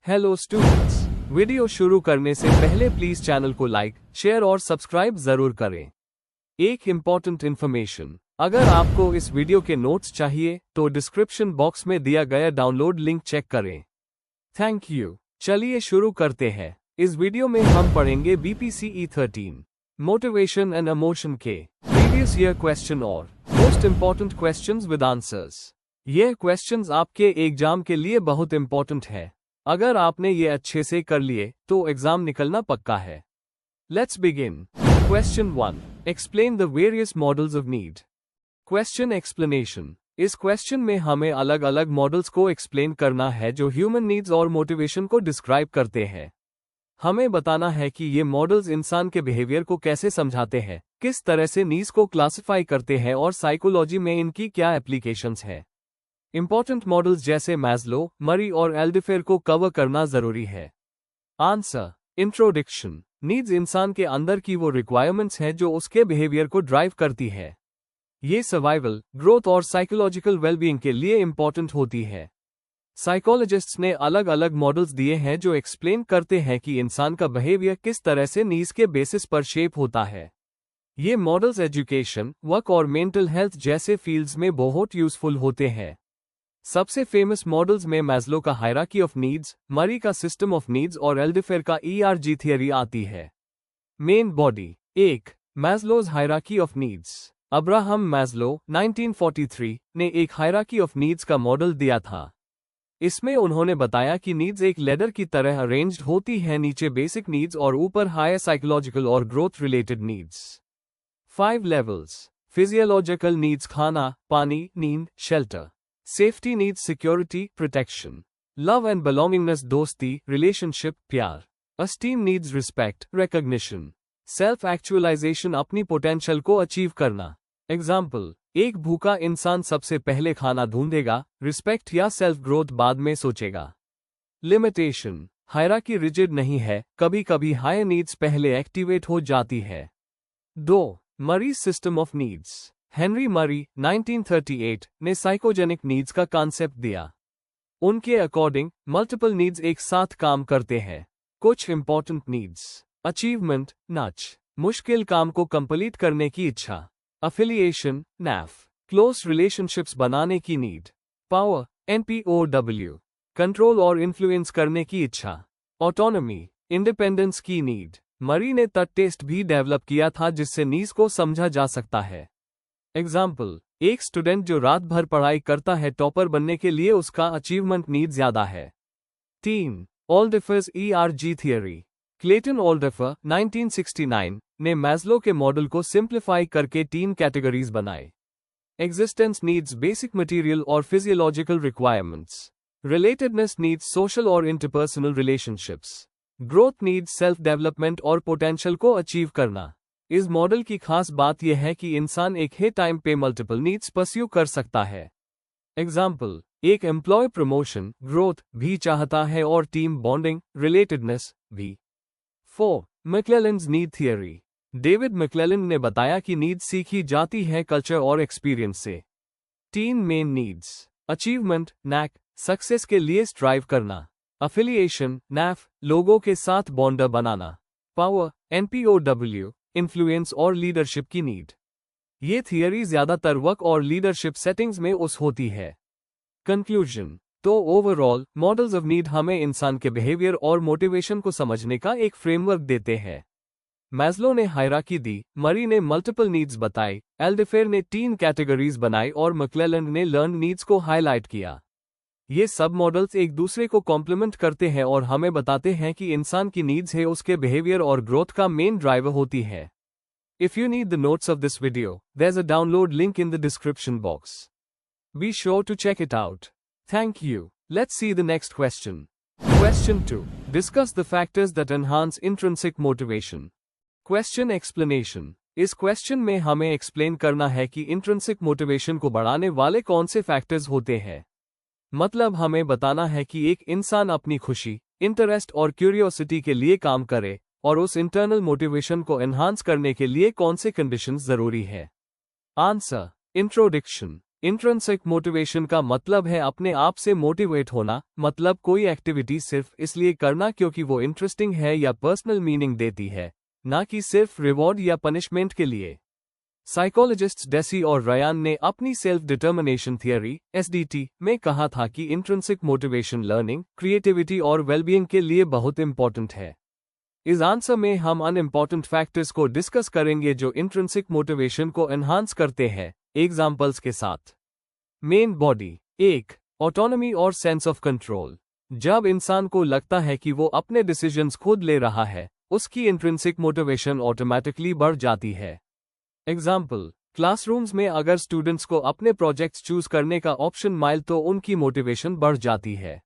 Hello students, video शुरू करने से पहले प्लीज चैनल को लाइक, शेयर और सब्सक्राइब जरूर करें। एक इम्पॉर्टेंट इन्फॉर्मेशन, अगर आपको इस वीडियो के नोट्स चाहिए तो डिस्क्रिप्शन बॉक्स में दिया गया डाउनलोड लिंक चेक करें। Thank you. चलिए शुरू करते हैं। इस वीडियो में हम पढ़ेंगे BPCE 13 मोटिवेशन एंड इमोशन के प्रीवियस ईयर क्वेश्चन और most important questions with answers. ये क्वेश्चंस आपके एग्जाम के लिए बहुत इम्पॉर्टेंट है। अगर आपने ये अच्छे से कर लिए तो एग्जाम निकलना पक्का है। Let's begin. Question 1, explain the various models of need. Question explanation. इस क्वेश्चन में हमें अलग अलग मॉडल्स को एक्सप्लेन करना है जो ह्यूमन नीड्स और मोटिवेशन को डिस्क्राइब करते हैं। हमें बताना है कि ये मॉडल्स इंसान के बिहेवियर को कैसे समझाते हैं, किस तरह से नीड्स को क्लासिफाई करते हैं और साइकोलॉजी में इनकी क्या एप्लीकेशंस है। इंपॉर्टेंट मॉडल्स जैसे मैस्लो, मरी और एल्डिफेर को कवर करना जरूरी है। आंसर। इंट्रोडक्शन। नीड्स इंसान के अंदर की वो रिक्वायरमेंट्स हैं जो उसके बिहेवियर को ड्राइव करती है। ये सर्वाइवल, ग्रोथ और साइकोलॉजिकल वेलबीइंग के लिए इंपॉर्टेंट होती है। साइकोलॉजिस्ट्स ने अलग अलग मॉडल्स दिए हैं जो एक्सप्लेन करते हैं कि इंसान का बिहेवियर किस तरह से नीड्स के बेसिस पर शेप होता है। ये मॉडल्स एजुकेशन, वर्क और मेंटल हेल्थ जैसे फील्ड्स में बहुत यूजफुल होते हैं। सबसे फेमस मॉडल्स में मैस्लो का हायरार्की ऑफ नीड्स, मरी का सिस्टम ऑफ नीड्स और एल्डिफेर का ERG थियरी आती है। Main body. 1. Maslow's hierarchy of needs. Abraham Maslow 1943 ने एक हायरार्की ऑफ नीड्स का मॉडल दिया था। इसमें उन्होंने बताया कि नीड्स एक लेडर की तरह अरेंज्ड होती हैं, नीचे बेसिक नीड्स और ऊपर हायर साइकोलॉजिकल और growth related needs. 5 levels. Physiological needs खाना, पानी, नींद, shelter. Safety needs security, protection. Love and belongingness दोस्ती, relationship, प्यार। Esteem needs respect, recognition. Self-actualization अपनी पोटेंशियल को अचीव करना। Example, एक भूखा इंसान सबसे पहले खाना ढूंढेगा, रिस्पेक्ट या सेल्फ ग्रोथ बाद में सोचेगा। Limitation, हायरार्की रिजिड नहीं है, कभी कभी हायर नीड्स पहले एक्टिवेट हो जाती है। 2. मरी सिस्टम ऑफ नीड्स। हेनरी मरी 1938 ने साइकोजेनिक नीड्स का कॉन्सेप्ट दिया। उनके अकॉर्डिंग मल्टीपल नीड्स एक साथ काम करते हैं। कुछ इंपॉर्टेंट नीड्स। अचीवमेंट, नच, मुश्किल काम को कंप्लीट करने की इच्छा। अफिलिएशन, NAF, क्लोज रिलेशनशिप्स बनाने की नीड। पावर, NPOW, कंट्रोल और इन्फ्लुएंस करने की इच्छा। ऑटोनॉमी, इंडिपेंडेंस की नीड। मरी ने तट टेस्ट भी डेवलप किया था जिससे नीड्स को समझा जा सकता है। एग्जाम्पल, एक स्टूडेंट जो रात भर पढ़ाई करता है टॉपर बनने के लिए उसका अचीवमेंट नीड ज्यादा है। 3. ऑल्डिफर्स ERG थियरी। क्लेटन ऑल्डिफर 1969 ने मैस्लो के मॉडल को सिंप्लीफाई करके 3 कैटेगरीज बनाए। एग्जिस्टेंस नीड्स बेसिक मटेरियल और physiological requirements. Relatedness needs social और interpersonal relationships. Growth needs self development और पोटेंशियल को अचीव करना। इस मॉडल की खास बात यह है कि इंसान एक ही टाइम पे मल्टीपल नीड्स परस्यू कर सकता है। एग्जाम्पल, एक एम्प्लॉय प्रमोशन, ग्रोथ भी चाहता है और टीम बॉन्डिंग, रिलेटेडनेस भी। 4. मैक्लेलैंड्स नीड थियरी। डेविड मैक्लेलैंड ने बताया कि नीड सीखी जाती है कल्चर और एक्सपीरियंस से। 3 main needs. Achievement, NAC, success के लिए स्ट्राइव करना। अफिलिएशन, NAF, लोगों के साथ बॉन्डर बनाना। पावर, NPOW, इन्फ्लुएंस और लीडरशिप की नीड। ये थियरी ज्यादातर वर्क और लीडरशिप सेटिंग्स में उस होती है। कंक्लूजन। तो ओवरऑल मॉडल्स ऑफ नीड हमें इंसान के बिहेवियर और मोटिवेशन को समझने का एक फ्रेमवर्क देते हैं। मैस्लो ने हायरार्की दी, मरी ने मल्टीपल नीड्स बताई, एल्डिफेर ने 3 कैटेगरीज बनाई और मैक्लेलैंड ने लर्न नीड्स को हाईलाइट किया। ये सब मॉडल्स एक दूसरे को कॉम्प्लीमेंट करते हैं और हमें बताते हैं कि इंसान की नीड्स है उसके बिहेवियर और ग्रोथ का मेन ड्राइवर होती है। If you need the notes of this video, there is a download link in the description box. Be sure to check it out. Thank you. Let's see the next question. Question 2, discuss the factors that enhance intrinsic motivation. Question explanation. इस question में हमें explain करना है कि intrinsic motivation को बढ़ाने वाले कौन से फैक्टर्स होते हैं। मतलब हमें बताना है कि एक इंसान अपनी खुशी, इंटरेस्ट और क्यूरियोसिटी के लिए काम करे और उस इंटरनल मोटिवेशन को एनहांस करने के लिए कौन से कंडीशंस जरूरी है। आंसर। इंट्रोडक्शन। इंट्रिंसिक मोटिवेशन का मतलब है अपने आप से मोटिवेट होना, मतलब कोई एक्टिविटी सिर्फ इसलिए करना क्योंकि वो इंटरेस्टिंग है या पर्सनल मीनिंग देती है, ना कि सिर्फ रिवॉर्ड या पनिशमेंट के लिए। साइकोलॉजिस्ट्स डेसी और रयान ने अपनी सेल्फ डिटर्मिनेशन थियरी (SDT) में कहा था कि इंट्रिंसिक मोटिवेशन लर्निंग, क्रिएटिविटी और वेलबीइंग के लिए बहुत इंपॉर्टेंट है। इस आंसर में हम अनइम्पॉर्टेंट फैक्टर्स को डिस्कस करेंगे जो इंट्रिंसिक मोटिवेशन को एनहांस करते हैं, एग्जाम्पल्स के साथ। Main body. 1. ऑटोनॉमी और सेंस ऑफ कंट्रोल। जब इंसान को लगता है कि वो अपने डिसीजंस खुद ले रहा है, उसकी इंट्रिंसिक मोटिवेशन ऑटोमेटिकली बढ़ जाती है। एग्जाम्पल, क्लासरूम्स में अगर स्टूडेंट्स को अपने प्रोजेक्ट्स चूज करने का ऑप्शन मिले तो उनकी मोटिवेशन बढ़ जाती है।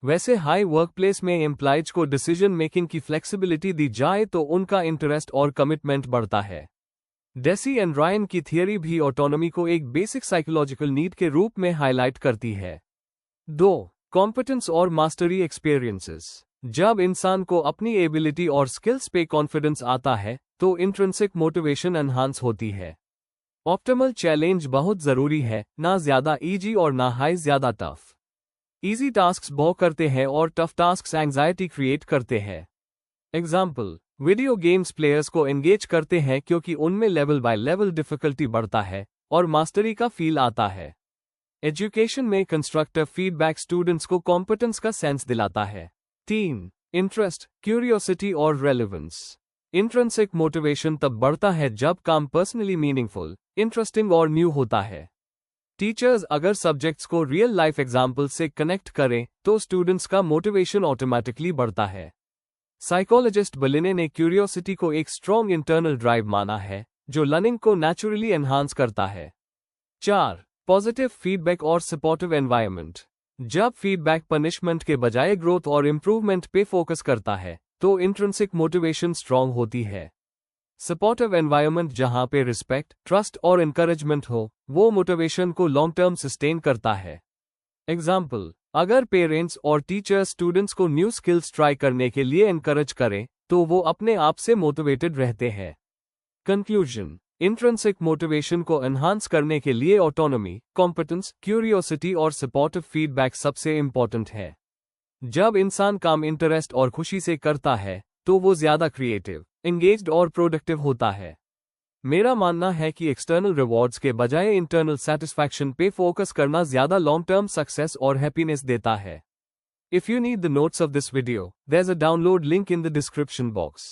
वैसे हाई वर्कप्लेस में एम्प्लॉयज को डिसीजन मेकिंग की फ्लेक्सिबिलिटी दी जाए तो उनका इंटरेस्ट और कमिटमेंट बढ़ता है। डेसी एंड रायन की थियरी भी ऑटोनॉमी को एक बेसिक साइकोलॉजिकल नीड के रूप में हाईलाइट करती है। 2. कॉम्पिटेंस और मास्टरी एक्सपीरियंसेस। जब इंसान को अपनी एबिलिटी और स्किल्स पे कॉन्फिडेंस आता है तो इंट्रिंसिक मोटिवेशन एनहांस होती है। ऑप्टिमल चैलेंज बहुत जरूरी है, ना ज्यादा इजी और ना हाई ज्यादा टफ। इजी टास्क्स बोर करते हैं और टफ टास्क्स एंजाइटी क्रिएट करते हैं। एग्जाम्पल, वीडियो गेम्स प्लेयर्स को एंगेज करते हैं क्योंकि उनमें लेवल बाय लेवल डिफिकल्टी बढ़ता है और मास्टरी का फील आता है। एजुकेशन में कंस्ट्रक्टिव फीडबैक स्टूडेंट्स को कॉम्पिटेंस का सेंस दिलाता है। 3. इंटरेस्ट, क्यूरियोसिटी और रेलेवेंस। इंट्रिंसिक मोटिवेशन तब बढ़ता है जब काम पर्सनली मीनिंगफुल, इंटरेस्टिंग और न्यू होता है। टीचर्स अगर सब्जेक्ट्स को रियल लाइफ एग्जाम्पल से कनेक्ट करें तो स्टूडेंट्स का मोटिवेशन ऑटोमेटिकली बढ़ता है। साइकोलॉजिस्ट बलिने ने क्यूरियोसिटी को एक स्ट्रॉन्ग इंटरनल ड्राइव माना है जो लर्निंग को नेचुरली एनहांस करता है। 4. पॉजिटिव फीडबैक और सपोर्टिव एनवायरनमेंट। जब फीडबैक पनिशमेंट के बजाय ग्रोथ और इंप्रूवमेंट पे फोकस करता है तो इंट्रिंसिक मोटिवेशन स्ट्रॉन्ग होती है। सपोर्टिव एनवायरनमेंट जहां पे रिस्पेक्ट, ट्रस्ट और एनकरेजमेंट हो, वो मोटिवेशन को लॉन्ग टर्म सस्टेन करता है। एग्जाम्पल, अगर पेरेंट्स और टीचर्स स्टूडेंट्स को न्यू स्किल्स ट्राई करने के लिए एनकरेज करें तो वो अपने आप से मोटिवेटेड रहते हैं। कंक्लूजन, इंट्रिंसिक मोटिवेशन को एनहांस करने के लिए ऑटोनॉमी, कॉम्पिटेंस, क्यूरियोसिटी और सपोर्टिव फीडबैक सबसे इंपॉर्टेंट है। जब इंसान काम इंटरेस्ट और खुशी से करता है तो वो ज्यादा क्रिएटिव, एंगेज्ड और प्रोडक्टिव होता है। मेरा मानना है कि एक्सटर्नल रिवॉर्ड्स के बजाय इंटरनल सेटिस्फैक्शन पे फोकस करना ज्यादा लॉन्ग टर्म सक्सेस और हैप्पीनेस देता है। If you need the notes of this video, there's a download link in the description box.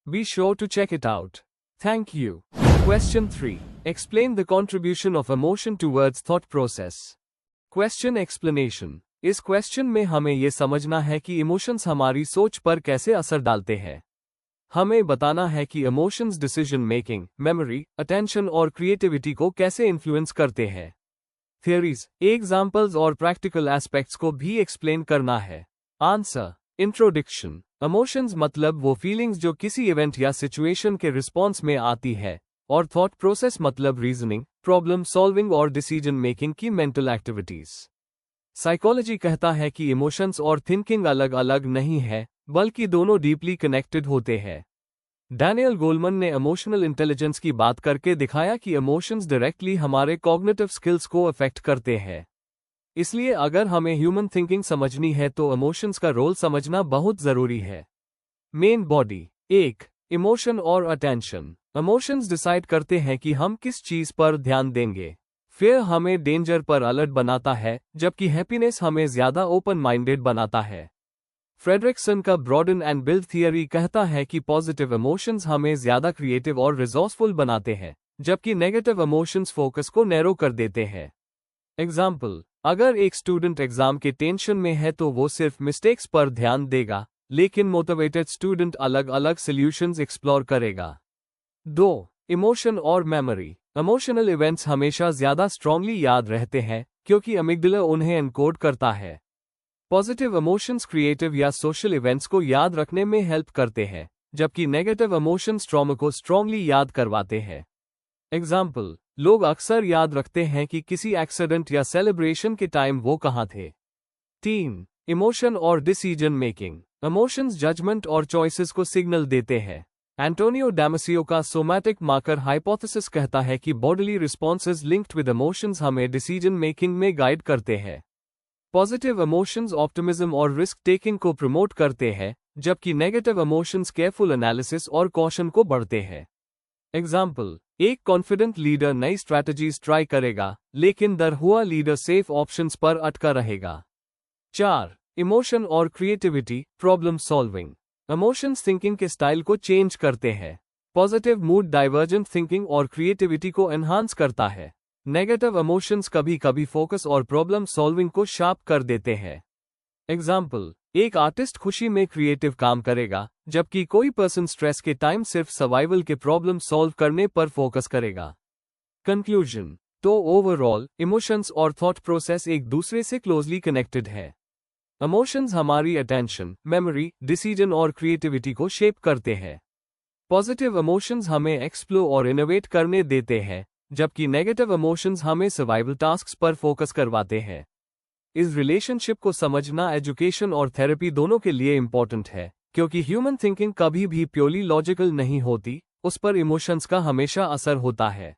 Be sure to check it out. Thank you. Question 3. Explain the contribution of emotion towards thought process. Question explanation. इस question में हमें ये समझना है कि emotions हमारी सोच पर कैसे असर डालते हैं। हमें बताना है कि emotions decision making, memory, attention और क्रिएटिविटी को कैसे इन्फ्लुएंस करते हैं। थियरीज, एग्जाम्पल्स और प्रैक्टिकल एस्पेक्ट्स को भी एक्सप्लेन करना है। आंसर। इंट्रोडक्शन। इमोशंस मतलब वो फीलिंग्स जो किसी इवेंट या सिचुएशन के रिस्पॉन्स में आती है, और थॉट प्रोसेस मतलब रीजनिंग, प्रॉब्लम सॉल्विंग और डिसीजन मेकिंग की मेंटल एक्टिविटीज। साइकोलॉजी कहता है कि इमोशंस और थिंकिंग अलग अलग नहीं है, बल्कि दोनों डीपली कनेक्टेड होते हैं। डैनियल गोलमन ने इमोशनल इंटेलिजेंस की बात करके दिखाया कि इमोशंस डायरेक्टली हमारे कॉग्निटिव स्किल्स को अफेक्ट करते हैं। इसलिए अगर हमें ह्यूमन थिंकिंग समझनी है तो इमोशंस का रोल समझना बहुत जरूरी है। Main body. 1. इमोशन और अटेंशन। इमोशंस डिसाइड करते हैं कि हम किस चीज पर ध्यान देंगे। फिर हमें डेंजर पर अलर्ट बनाता है, जबकि हैप्पीनेस हमें ज्यादा ओपन माइंडेड बनाता है। फ्रेडरिकसन का ब्रॉडन एंड बिल्ड थियरी कहता है कि पॉजिटिव इमोशंस हमें ज्यादा क्रिएटिव और रिसोर्सफुल बनाते हैं, जबकि नेगेटिव इमोशंस फोकस को नैरो कर देते हैं। एग्जाम्पल, अगर एक स्टूडेंट एग्जाम के टेंशन में है तो वो सिर्फ मिस्टेक्स पर ध्यान देगा, लेकिन मोटिवेटेड स्टूडेंट अलग अलग सॉल्यूशंस एक्सप्लोर करेगा। 2. इमोशन और मेमोरी। इमोशनल इवेंट्स हमेशा ज्यादा स्ट्रांगली याद रहते हैं क्योंकि अमिगडाला उन्हें एनकोड करता है। पॉजिटिव इमोशंस क्रिएटिव या सोशल इवेंट्स को याद रखने में हेल्प करते हैं, जबकि नेगेटिव इमोशंस ट्रॉमा को स्ट्रांगली याद करवाते हैं। एग्जाम्पल, लोग अक्सर याद रखते हैं कि किसी एक्सीडेंट या सेलिब्रेशन के टाइम वो कहाँ थे। 3. इमोशन और डिसीजन मेकिंग। इमोशंस जजमेंट और चॉइसेस को सिग्नल देते हैं। एंटोनियो डैमसियो का सोमैटिक मार्कर हाइपोथेसिस कहता है कि bodily responses linked with emotions हमें डिसीजन मेकिंग में गाइड करते हैं। पॉजिटिव इमोशंस ऑप्टिमिज्म और रिस्क टेकिंग को प्रमोट करते हैं, जबकि नेगेटिव इमोशंस केयरफुल एनालिसिस और कॉशन को बढ़ते हैं। एग्जाम्पल, एक कॉन्फिडेंट लीडर नई स्ट्रैटेजीज ट्राई करेगा, लेकिन डरा लीडर सेफ ऑप्शंस पर अटका रहेगा। 4. इमोशन और creativity, problem solving. Emotions thinking के स्टाइल को चेंज करते हैं। पॉजिटिव मूड डाइवर्जेंट थिंकिंग और क्रिएटिविटी को एनहांस करता है। नेगेटिव इमोशंस कभी कभी फोकस और प्रॉब्लम सॉल्विंग को शार्प कर देते हैं। एग्जाम्पल, एक आर्टिस्ट खुशी में क्रिएटिव काम करेगा, जबकि कोई पर्सन स्ट्रेस के टाइम सिर्फ सर्वाइवल के प्रॉब्लम सॉल्व करने पर फोकस करेगा। कंक्लूजन, तो ओवरऑल इमोशंस और थॉट प्रोसेस एक दूसरे से क्लोजली कनेक्टेड है। इमोशंस हमारी अटेंशन, मेमोरी, डिसीजन और क्रिएटिविटी को शेप करते हैं। पॉजिटिव इमोशंस हमें एक्सप्लोर और इनोवेट करने देते हैं, जबकि नेगेटिव इमोशंस हमें सर्वाइवल टास्क्स पर फोकस करवाते हैं। इस रिलेशनशिप को समझना एजुकेशन और थेरेपी दोनों के लिए इंपॉर्टेंट है, क्योंकि ह्यूमन थिंकिंग कभी भी प्योरली लॉजिकल नहीं होती, उस पर इमोशंस का हमेशा असर होता है।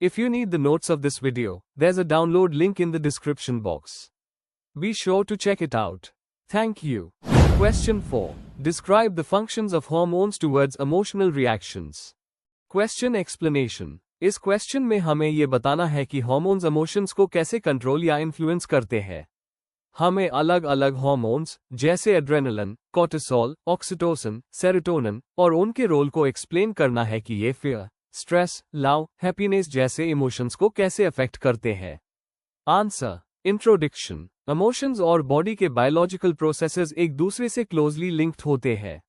If you need the notes of this video, there's a download link in the description box. Be sure to check it out. Thank you. Question 4. Describe the functions of hormones towards emotional reactions. Question explanation. इस question में हमें ये बताना है कि hormones emotions को कैसे control या इन्फ्लुएंस करते हैं। हमें अलग अलग हार्मोन्स जैसे एड्रेनलिन, कोर्टिसोल, ऑक्सीटोसिन, सेरोटोनिन और उनके रोल को एक्सप्लेन करना है कि ये फियर, स्ट्रेस, लव, हैप्पीनेस जैसे इमोशंस को कैसे अफेक्ट करते हैं। आंसर। इंट्रोडक्शन। इमोशंस और बॉडी के बायोलॉजिकल प्रोसेसेस एक दूसरे से क्लोजली लिंक्ड होते हैं।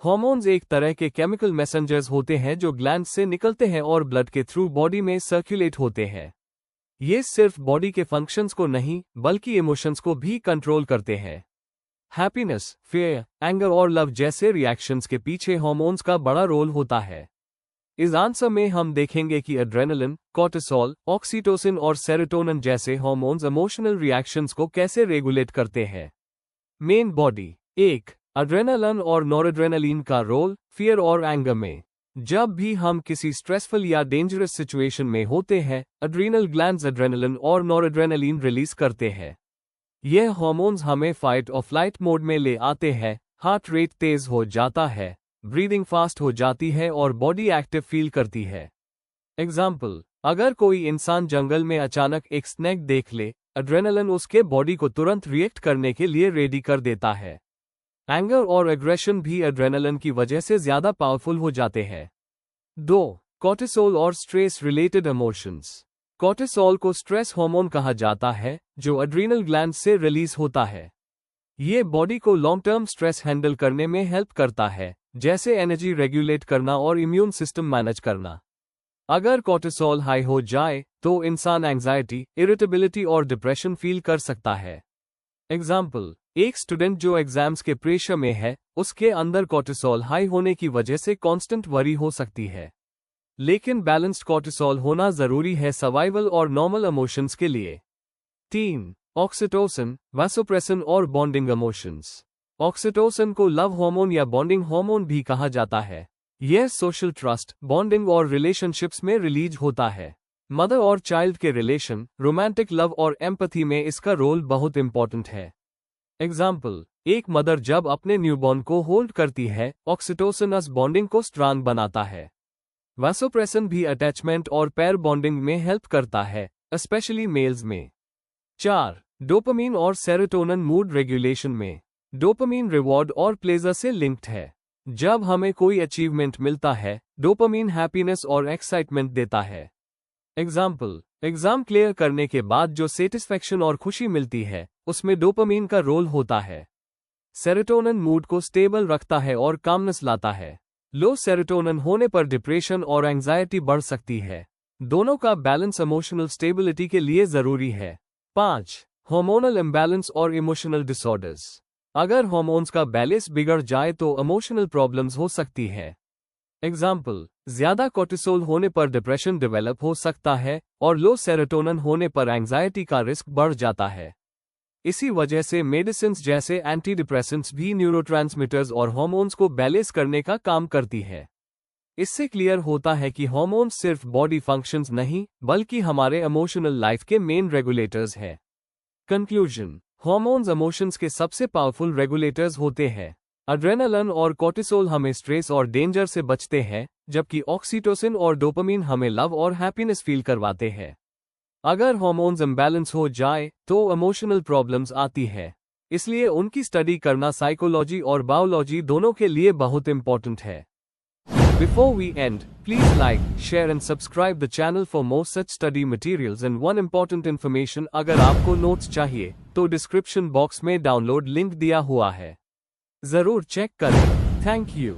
हार्मोन्स एक तरह के केमिकल मैसेंजर्स होते हैं जो ग्लैंड से निकलते हैं और ब्लड के थ्रू बॉडी में सर्कुलेट होते हैं। ये सिर्फ बॉडी के फंक्शंस को नहीं, बल्कि इमोशंस को भी कंट्रोल करते हैं। हैप्पीनेस, फियर, एंगर और लव जैसे रिएक्शंस के पीछे हार्मोन्स का बड़ा रोल होता है। इस आंसर में हम देखेंगे कि एड्रेनलिन, कोर्टिसोल, ऑक्सीटोसिन और सेरोटोनिन जैसे हार्मोन्स इमोशनल रिएक्शंस को कैसे रेगुलेट करते हैं। Main body. 1. एड्रेनलिन और नॉरएड्रेनालिन का रोल, फियर और एंगर में। जब भी हम किसी स्ट्रेसफुल या डेंजरस सिचुएशन में होते हैं, एड्रीनल ग्लैंड्स एड्रेनलिन और नॉरएड्रेनालिन रिलीज करते हैं। यह हार्मोन्स हमें फाइट और फ्लाइट मोड में ले आते हैं, हार्ट रेट तेज हो जाता है, ब्रीदिंग फास्ट हो जाती है और बॉडी एक्टिव फील करती है। एग्जाम्पल, अगर कोई इंसान जंगल में अचानक एक स्नेक देख ले, एड्रेनलिन उसके बॉडी को तुरंत रिएक्ट करने के लिए रेडी कर देता है। एंगर और एग्रेशन भी एड्रेनलिन की वजह से ज्यादा पावरफुल हो जाते हैं। 2. कोर्टिसोल और स्ट्रेस रिलेटेड इमोशंस। कोर्टिसोल को स्ट्रेस हार्मोन कहा जाता है, जो एड्रीनल ग्लैंड से रिलीज होता है। ये बॉडी को लॉन्ग टर्म स्ट्रेस हैंडल करने में हेल्प करता है, जैसे एनर्जी रेगुलेट करना और इम्यून सिस्टम मैनेज करना। अगर कोर्टिसोल हाई हो जाए, तो इंसान एंजाइटी, इरिटेबिलिटी और डिप्रेशन फील कर सकता है। एग्जाम्पल, एक स्टूडेंट जो एग्जाम्स के प्रेशर में है, उसके अंदर कोर्टिसोल हाई होने की वजह से कांस्टेंट वरी हो सकती है। लेकिन बैलेंस्ड कोर्टिसोल होना जरूरी है सर्वाइवल और नॉर्मल इमोशंस के लिए। 3. ऑक्सीटोसिन, वैसोप्रेसिन और बॉन्डिंग इमोशंस। ऑक्सीटोसिन को लव हार्मोन या बॉन्डिंग हार्मोन भी कहा जाता है। यह सोशल ट्रस्ट, बॉन्डिंग और रिलेशनशिप्स में रिलीज होता है। मदर और चाइल्ड के रिलेशन, रोमांटिक लव और एम्पैथी में इसका रोल बहुत इंपॉर्टेंट है। एग्जाम्पल, एक मदर जब अपने न्यूबॉर्न को होल्ड करती है, ऑक्सीटोसिनस बॉन्डिंग को स्ट्रांग बनाता है। वैसोप्रेसिन भी अटैचमेंट और पैर बॉन्डिंग में हेल्प करता है, स्पेशली मेल्स में। 4. डोपामीन और सेरोटोनिन मूड रेगुलेशन में। डोपामीन रिवॉर्ड और प्लेजर से लिंक्ड है। जब हमें कोई अचीवमेंट मिलता है, डोपामीन हैप्पीनेस और एक्साइटमेंट देता है। एग्जाम्पल, एग्जाम क्लियर करने के बाद जो सेटिस्फैक्शन और खुशी मिलती है, उसमें डोपामीन का रोल होता है। सेरोटोनिन मूड को स्टेबल रखता है और कामनेस लाता है। लो सेरोटोनिन होने पर डिप्रेशन और एंजाइटी बढ़ सकती है। दोनों का बैलेंस इमोशनल स्टेबिलिटी के लिए जरूरी है। 5. हार्मोनल इम्बैलेंस और इमोशनल डिसऑर्डर्स। अगर हार्मोन्स का बैलेंस बिगड़ जाए तो इमोशनल प्रॉब्लम्स हो सकती है। एग्जाम्पल, ज्यादा कोर्टिसोल होने पर डिप्रेशन डेवलप हो सकता है और लो सेरोटोनिन होने पर एंजाइटी का रिस्क बढ़ जाता है। इसी वजह से मेडिसिन्स जैसे एंटी डिप्रेसेंट्स भी न्यूरोट्रांसमीटर्स और हार्मोन्स को बैलेंस करने का काम करती है। इससे क्लियर होता है कि हार्मोन्स सिर्फ बॉडी फंक्शंस नहीं बल्कि हमारे इमोशनल लाइफ के मेन रेगुलेटर्स हैं। कंक्लूजन, हार्मोन्स इमोशंस के सबसे पावरफुल रेगुलेटर्स होते हैं। एड्रेनालिन और कोर्टिसोल हमें स्ट्रेस और डेंजर से बचते हैं, जबकि ऑक्सीटोसिन और डोपामिन हमें लव और हैप्पीनेस फील करवाते हैं। अगर हार्मोन्स इम्बैलेंस हो जाए तो इमोशनल प्रॉब्लम्स आती है, इसलिए उनकी स्टडी करना साइकोलॉजी और बायोलॉजी दोनों के लिए बहुत इंपॉर्टेंट है। Before we end, please like, share and subscribe the channel for more such study materials and one important information, अगर आपको नोट्स चाहिए तो डिस्क्रिप्शन बॉक्स में डाउनलोड लिंक दिया हुआ है, जरूर चेक करें। Thank you.